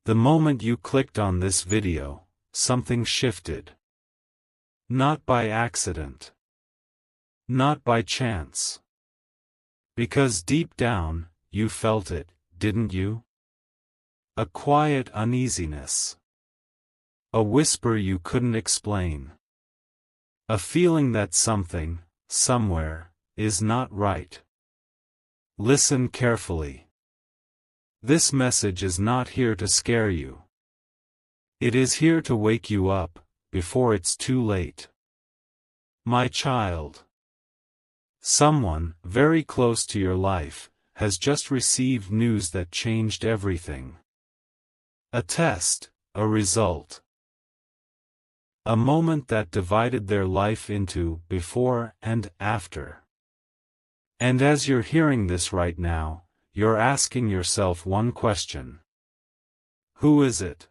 The moment you clicked on this video, something shifted. Not by accident. Not by chance. Because deep down, you felt it, didn't you? A quiet uneasiness. A whisper you couldn't explain. A feeling that something, somewhere, is not right. Listen carefully. This message is not here to scare you. It is here to wake you up, before it's too late. My child. Someone, very close to your life, has just received news that changed everything. A test, a result. A moment that divided their life into before and after. And as you're hearing this right now, you're asking yourself one question. Who is it?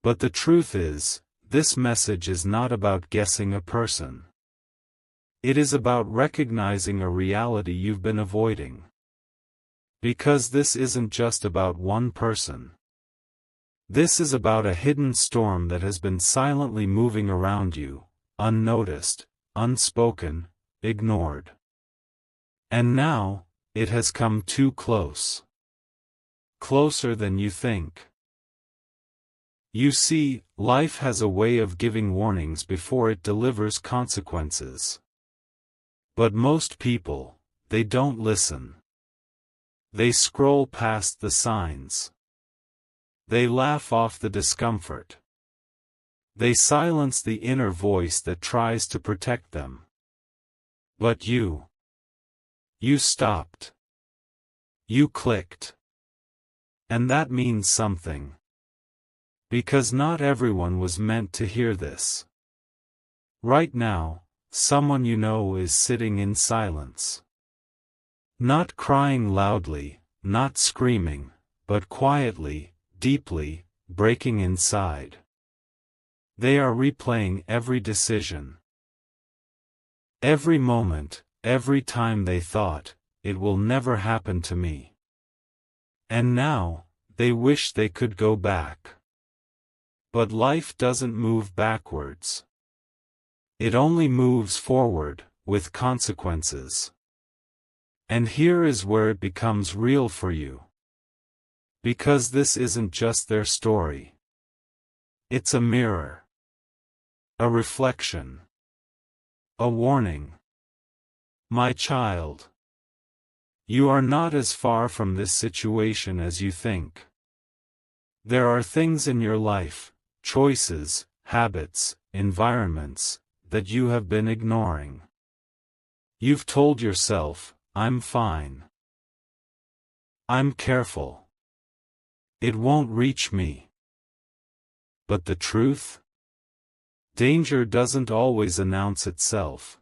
But the truth is, this message is not about guessing a person. It is about recognizing a reality you've been avoiding. Because this isn't just about one person. This is about a hidden storm that has been silently moving around you, unnoticed, unspoken, ignored. And now, it has come too close. Closer than you think. You see, life has a way of giving warnings before it delivers consequences. But most people, they don't listen. They scroll past the signs. They laugh off the discomfort. They silence the inner voice that tries to protect them. But you stopped. You clicked. And that means something. Because not everyone was meant to hear this. Right now, someone you know is sitting in silence. Not crying loudly, not screaming, but quietly, deeply, breaking inside. They are replaying every decision. Every moment, every time they thought, it will never happen to me. And now, they wish they could go back. But life doesn't move backwards. It only moves forward, with consequences. And here is where it becomes real for you. Because this isn't just their story. It's a mirror. A reflection. A warning. My child. You are not as far from this situation as you think. There are things in your life, choices, habits, environments, that you have been ignoring. You've told yourself, I'm fine. I'm careful. It won't reach me. But the truth? Danger doesn't always announce itself.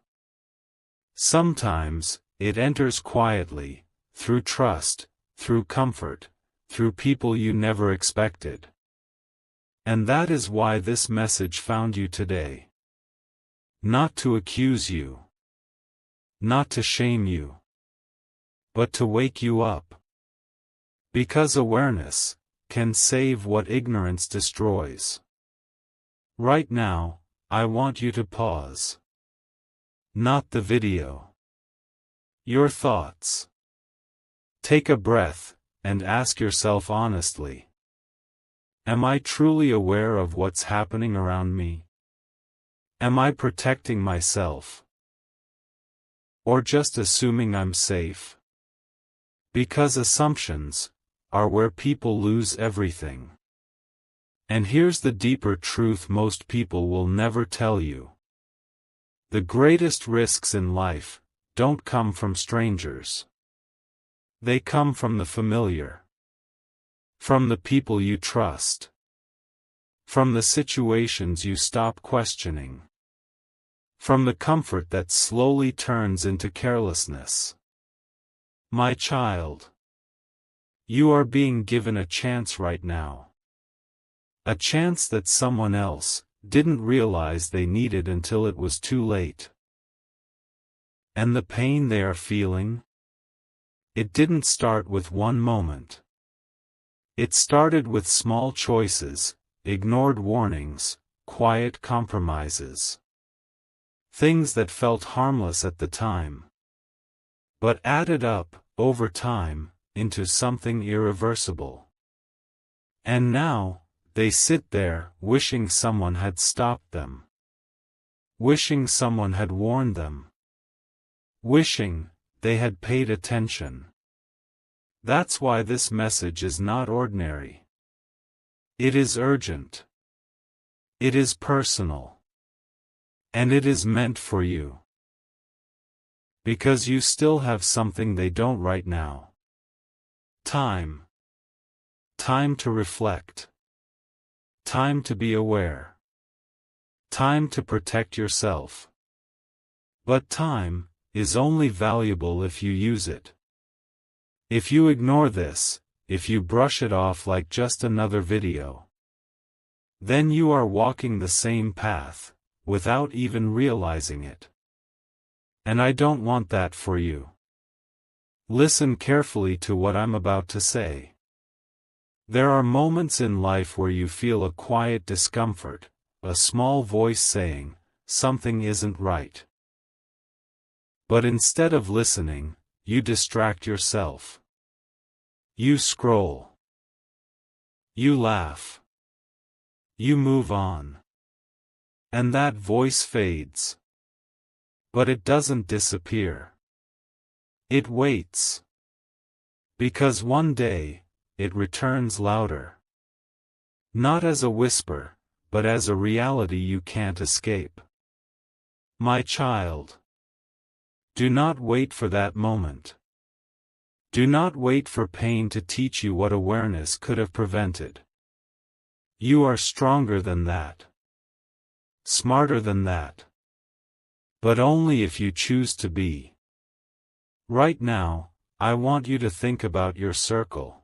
Sometimes, it enters quietly, through trust, through comfort, through people you never expected. And that is why this message found you today. Not to accuse you. Not to shame you. But to wake you up. Because awareness can save what ignorance destroys. Right now, I want you to pause. Not the video. Your thoughts. Take a breath, and ask yourself honestly. Am I truly aware of what's happening around me? Am I protecting myself? Or just assuming I'm safe? Because assumptions are where people lose everything. And here's the deeper truth most people will never tell you. The greatest risks in life don't come from strangers. They come from the familiar. From the people you trust. From the situations you stop questioning. From the comfort that slowly turns into carelessness. My child. You are being given a chance right now. A chance that someone else didn't realize they needed until it was too late. And the pain they are feeling? It didn't start with one moment. It started with small choices, ignored warnings, quiet compromises. Things that felt harmless at the time, but added up, over time, into something irreversible. And now, they sit there, wishing someone had stopped them. Wishing someone had warned them. Wishing they had paid attention. That's why this message is not ordinary. It is urgent. It is personal. And it is meant for you. Because you still have something they don't right now. Time. Time to reflect. Time to be aware. Time to protect yourself. But time is only valuable if you use it. If you ignore this, if you brush it off like just another video, then you are walking the same path, without even realizing it. And I don't want that for you. Listen carefully to what I'm about to say. There are moments in life where you feel a quiet discomfort, a small voice saying, something isn't right. But instead of listening, you distract yourself. You scroll. You laugh. You move on. And that voice fades. But it doesn't disappear. It waits. Because one day, it returns louder. Not as a whisper, but as a reality you can't escape. My child. Do not wait for that moment. Do not wait for pain to teach you what awareness could have prevented. You are stronger than that. Smarter than that. But only if you choose to be. Right now, I want you to think about your circle.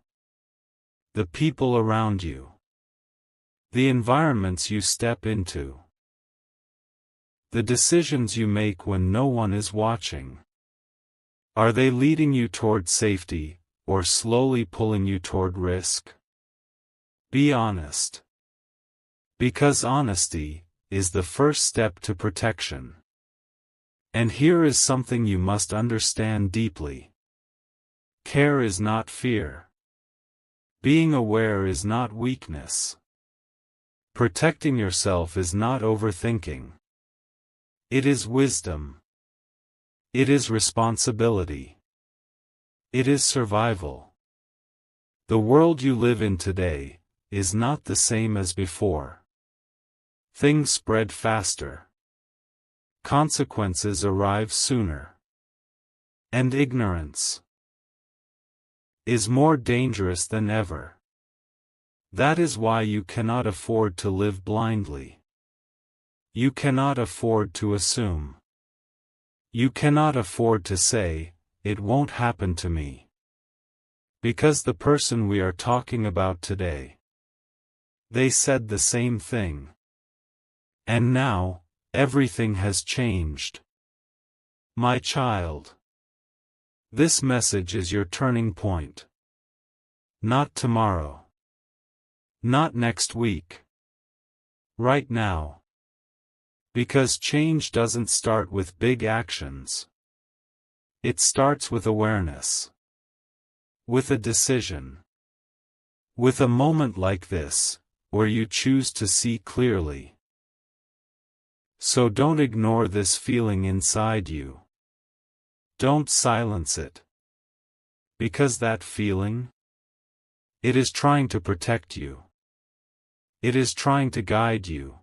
The people around you. The environments you step into. The decisions you make when no one is watching. Are they leading you toward safety, or slowly pulling you toward risk? Be honest. Because honesty is the first step to protection. And here is something you must understand deeply. Care is not fear. Being aware is not weakness. Protecting yourself is not overthinking. It is wisdom. It is responsibility. It is survival. The world you live in today is not the same as before. Things spread faster. Consequences arrive sooner. And ignorance is more dangerous than ever. That is why you cannot afford to live blindly. You cannot afford to assume. You cannot afford to say, it won't happen to me. Because the person we are talking about today, they said the same thing. And now, everything has changed. My child. This message is your turning point. Not tomorrow. Not next week. Right now. Because change doesn't start with big actions. It starts with awareness. With a decision. With a moment like this, where you choose to see clearly. So don't ignore this feeling inside you. Don't silence it. Because that feeling, it is trying to protect you. It is trying to guide you.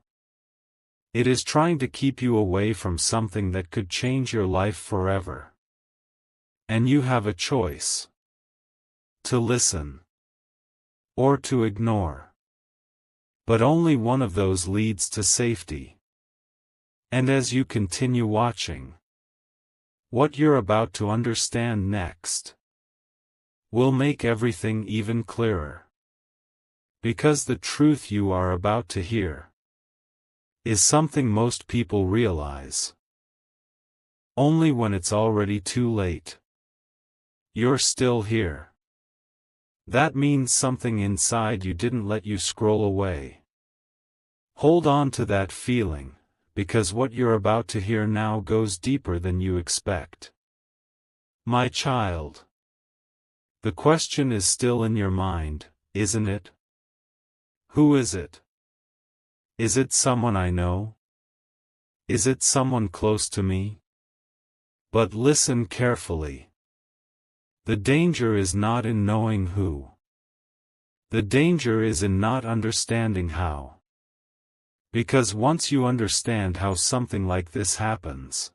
It is trying to keep you away from something that could change your life forever. And you have a choice. To listen. Or to ignore. But only one of those leads to safety. And as you continue watching, what you're about to understand next will make everything even clearer. Because the truth you are about to hear is something most people realize only when it's already too late. You're still here. That means something inside you didn't let you scroll away. Hold on to that feeling, because what you're about to hear now goes deeper than you expect. My child. The question is still in your mind, isn't it? Who is it? Is it someone I know? Is it someone close to me? But listen carefully. The danger is not in knowing who. The danger is in not understanding how. Because once you understand how something like this happens,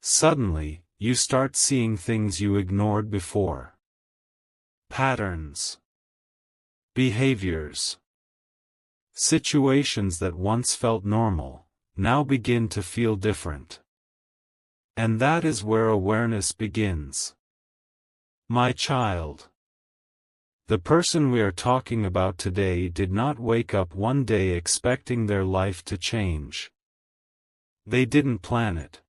suddenly, you start seeing things you ignored before. Patterns. Behaviors. Situations that once felt normal, now begin to feel different. And that is where awareness begins. My child. The person we are talking about today did not wake up one day expecting their life to change. They didn't plan it.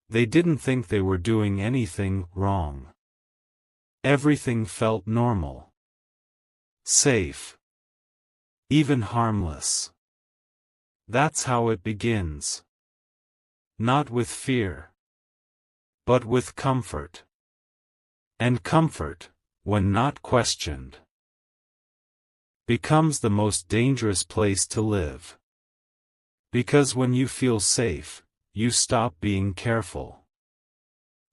They didn't think they were doing anything wrong. Everything felt normal. Safe. Even harmless. That's how it begins. Not with fear, but with comfort. And comfort, when not questioned, becomes the most dangerous place to live. Because when you feel safe, you stop being careful.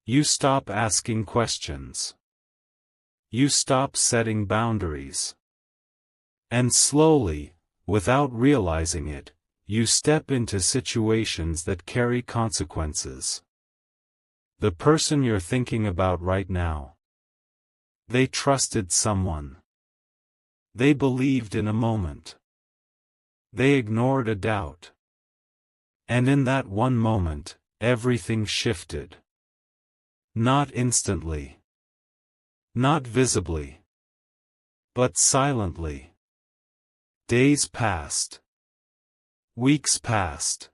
You stop asking questions. You stop setting boundaries. And slowly, without realizing it, you step into situations that carry consequences. The person you're thinking about right now. They trusted someone. They believed in a moment. They ignored a doubt. And in that one moment, everything shifted. Not instantly. Not visibly. But silently. Days passed. Weeks passed.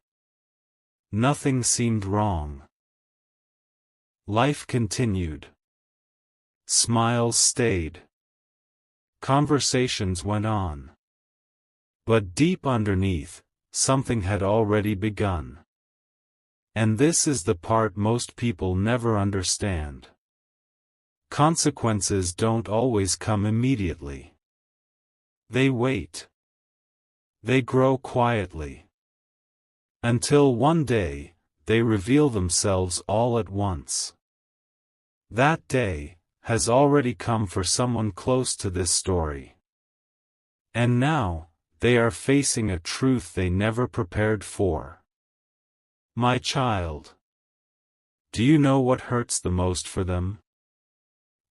Nothing seemed wrong. Life continued. Smiles stayed. Conversations went on. But deep underneath, something had already begun. And this is the part most people never understand. Consequences don't always come immediately. They wait. They grow quietly. Until one day, they reveal themselves all at once. That day has already come for someone close to this story. And now, they are facing a truth they never prepared for. My child. Do you know what hurts the most for them?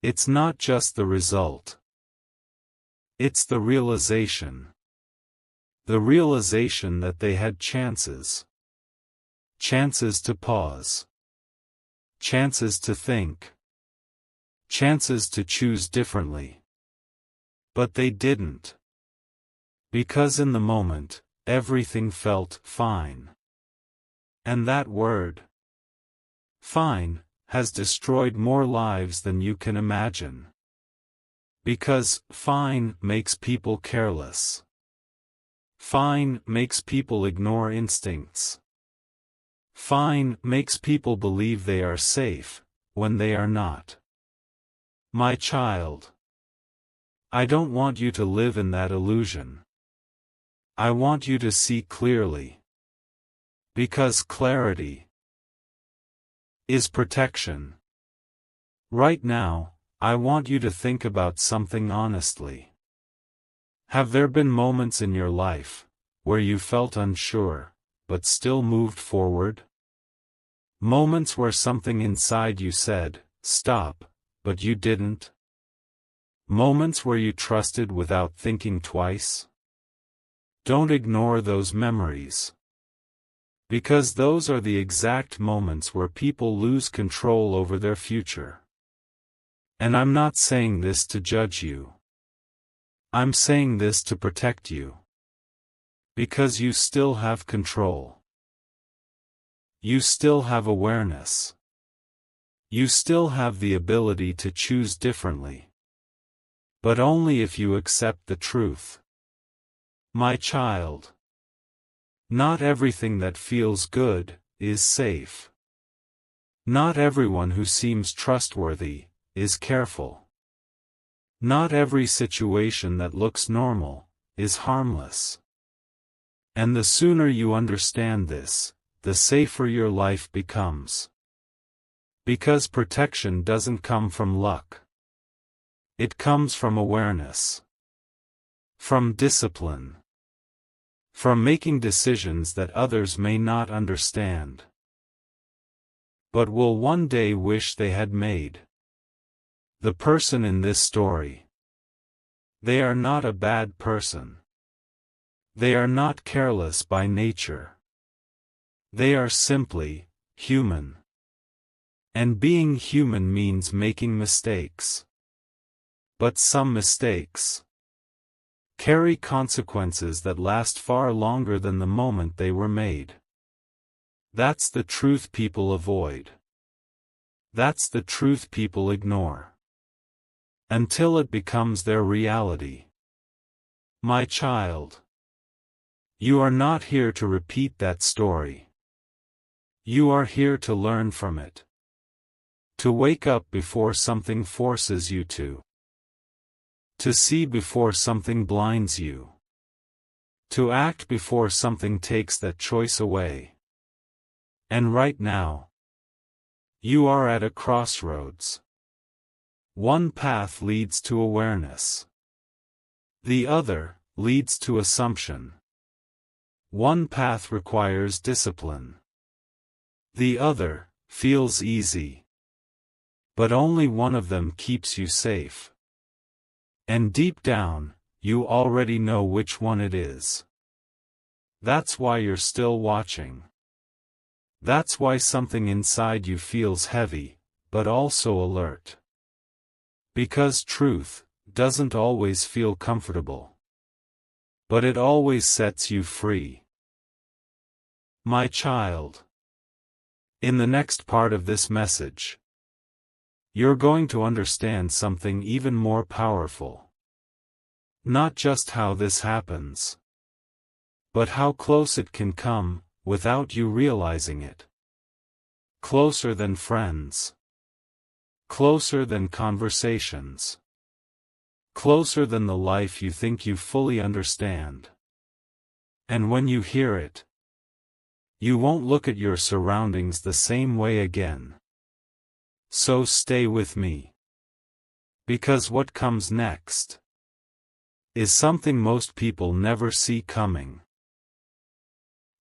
It's not just the result. It's the realization. The realization that they had chances. Chances to pause. Chances to think. Chances to choose differently. But they didn't. Because in the moment, everything felt fine. And that word, fine, has destroyed more lives than you can imagine. Because fine makes people careless. Fine makes people ignore instincts. Fine makes people believe they are safe, when they are not. My child. I don't want you to live in that illusion. I want you to see clearly. Because clarity is protection. Right now, I want you to think about something honestly. Have there been moments in your life where you felt unsure, but still moved forward? Moments where something inside you said, "Stop," but you didn't? Moments where you trusted without thinking twice? Don't ignore those memories. Because those are the exact moments where people lose control over their future. And I'm not saying this to judge you. I'm saying this to protect you. Because you still have control. You still have awareness. You still have the ability to choose differently. But only if you accept the truth. My child. Not everything that feels good is safe. Not everyone who seems trustworthy is careful. Not every situation that looks normal is harmless. And the sooner you understand this, the safer your life becomes. Because protection doesn't come from luck. It comes from awareness. From discipline. From making decisions that others may not understand, but will one day wish they had made. The person in this story. They are not a bad person. They are not careless by nature. They are simply human. And being human means making mistakes. But some mistakes carry consequences that last far longer than the moment they were made. That's the truth people avoid. That's the truth people ignore. Until it becomes their reality. My child. You are not here to repeat that story. You are here to learn from it. To wake up before something forces you to. To see before something blinds you. To act before something takes that choice away. And right now, you are at a crossroads. One path leads to awareness. The other leads to assumption. One path requires discipline. The other feels easy. But only one of them keeps you safe. And deep down, you already know which one it is. That's why you're still watching. That's why something inside you feels heavy, but also alert. Because truth doesn't always feel comfortable. But it always sets you free. My child. In the next part of this message, you're going to understand something even more powerful. Not just how this happens, but how close it can come, without you realizing it. Closer than friends. Closer than conversations. Closer than the life you think you fully understand. And when you hear it, you won't look at your surroundings the same way again. So stay with me. Because what comes next is something most people never see coming.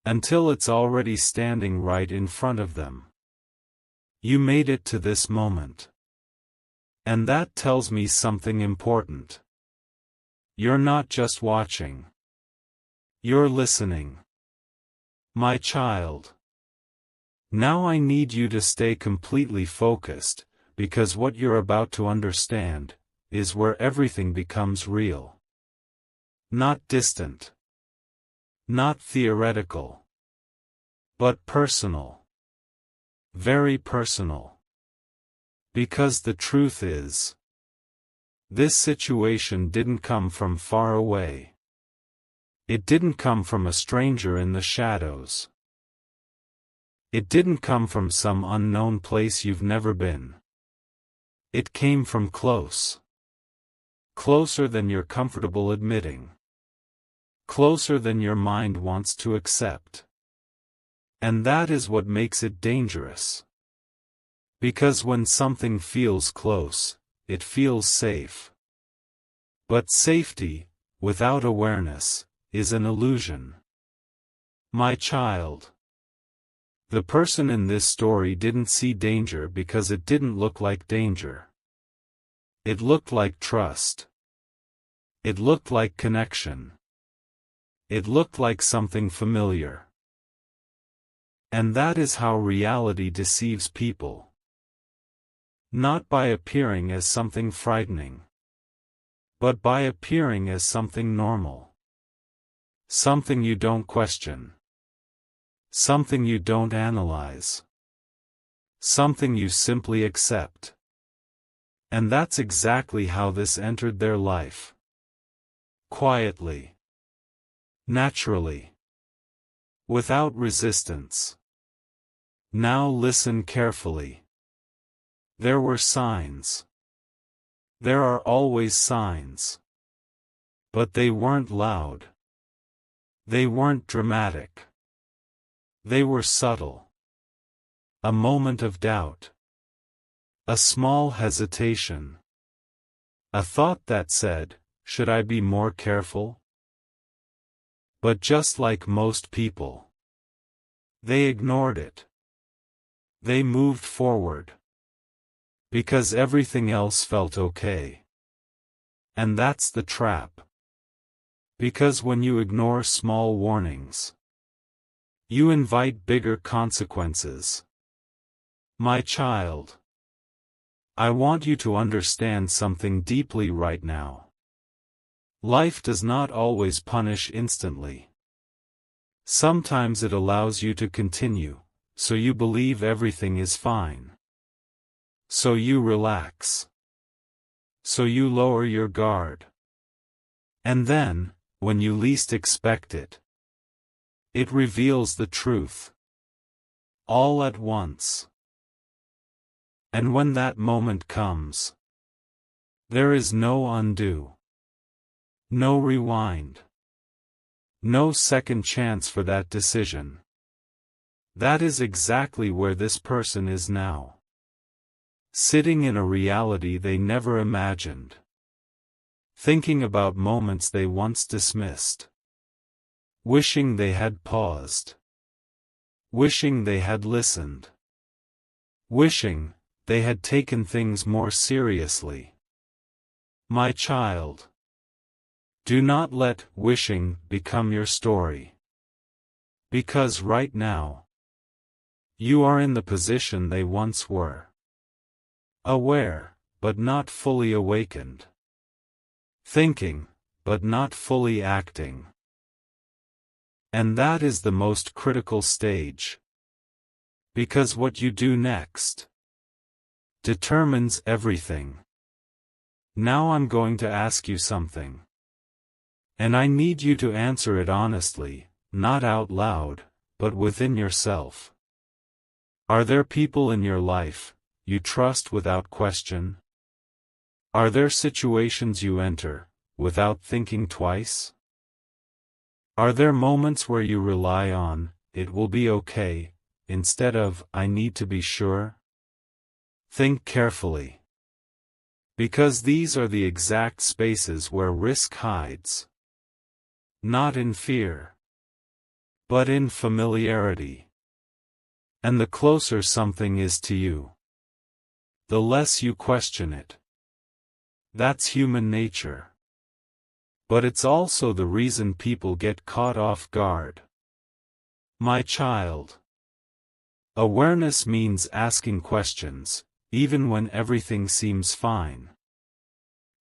Until it's already standing right in front of them. You made it to this moment. And that tells me something important. You're not just watching. You're listening. My child. Now I need you to stay completely focused, because what you're about to understand is where everything becomes real. Not distant. Not theoretical. But personal. Very personal. Because the truth is, this situation didn't come from far away. It didn't come from a stranger in the shadows. It didn't come from some unknown place you've never been. It came from close. Closer than you're comfortable admitting. Closer than your mind wants to accept. And that is what makes it dangerous. Because when something feels close, it feels safe. But safety, without awareness, is an illusion. My child. The person in this story didn't see danger because it didn't look like danger. It looked like trust. It looked like connection. It looked like something familiar. And that is how reality deceives people. Not by appearing as something frightening, but by appearing as something normal. Something you don't question. Something you don't analyze. Something you simply accept. And that's exactly how this entered their life. Quietly. Naturally. Without resistance. Now listen carefully. There were signs. There are always signs. But they weren't loud. They weren't dramatic. They were subtle. A moment of doubt. A small hesitation. A thought that said, "Should I be more careful?" But just like most people, they ignored it. They moved forward. Because everything else felt okay. And that's the trap. Because when you ignore small warnings, you invite bigger consequences. My child, I want you to understand something deeply right now. Life does not always punish instantly. Sometimes it allows you to continue, so you believe everything is fine. So you relax. So you lower your guard. And then, when you least expect it, it reveals the truth. All at once. And when that moment comes, there is no undo. No rewind. No second chance for that decision. That is exactly where this person is now. Sitting in a reality they never imagined. Thinking about moments they once dismissed. Wishing they had paused. Wishing they had listened. Wishing they had taken things more seriously. My child, do not let wishing become your story. Because right now, you are in the position they once were. Aware, but not fully awakened. Thinking, but not fully acting. And that is the most critical stage. Because what you do next determines everything. Now I'm going to ask you something. And I need you to answer it honestly, not out loud, but within yourself. Are there people in your life you trust without question? Are there situations you enter without thinking twice? Are there moments where you rely on, "It will be okay," instead of, "I need to be sure"? Think carefully. Because these are the exact spaces where risk hides. Not in fear, but in familiarity. And the closer something is to you, the less you question it. That's human nature. But it's also the reason people get caught off guard. My child, awareness means asking questions, even when everything seems fine.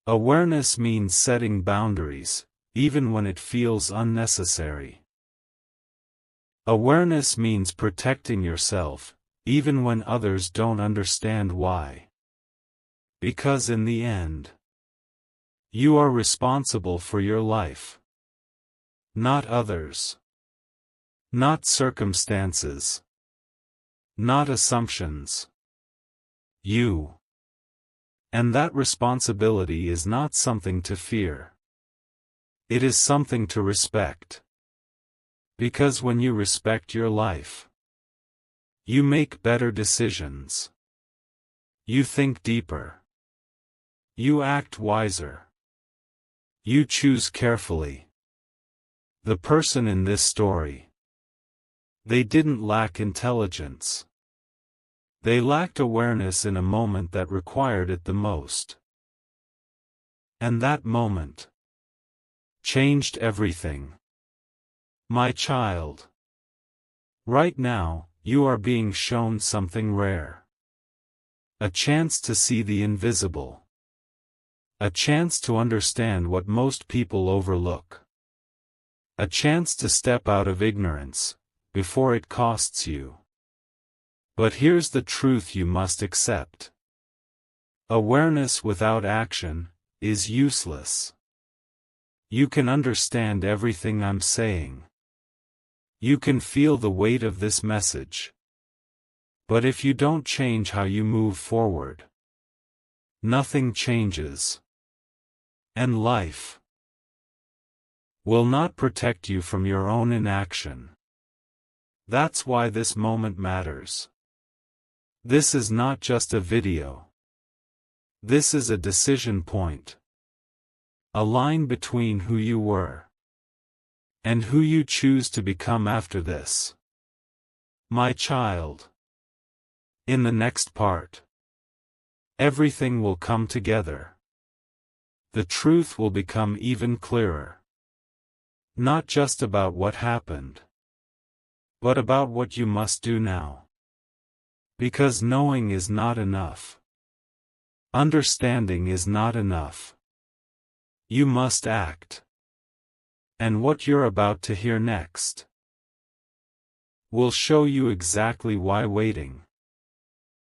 Awareness means setting boundaries, even when it feels unnecessary. Awareness means protecting yourself, even when others don't understand why. Because in the end, you are responsible for your life. Not others. Not circumstances. Not assumptions. You. And that responsibility is not something to fear. It is something to respect. Because when you respect your life, you make better decisions. You think deeper. You act wiser. You choose carefully. The person in this story, they didn't lack intelligence. They lacked awareness in a moment that required it the most. And that moment changed everything. My child, right now, you are being shown something rare. A chance to see the invisible. A chance to understand what most people overlook. A chance to step out of ignorance, before it costs you. But here's the truth you must accept. Awareness without action is useless. You can understand everything I'm saying. You can feel the weight of this message. But if you don't change how you move forward, nothing changes. And life will not protect you from your own inaction. That's why this moment matters. This is not just a video. This is a decision point. A line between who you were and who you choose to become after this. My child. In the next part, everything will come together. The truth will become even clearer. Not just about what happened, but about what you must do now. Because knowing is not enough. Understanding is not enough. You must act. And what you're about to hear next will show you exactly why waiting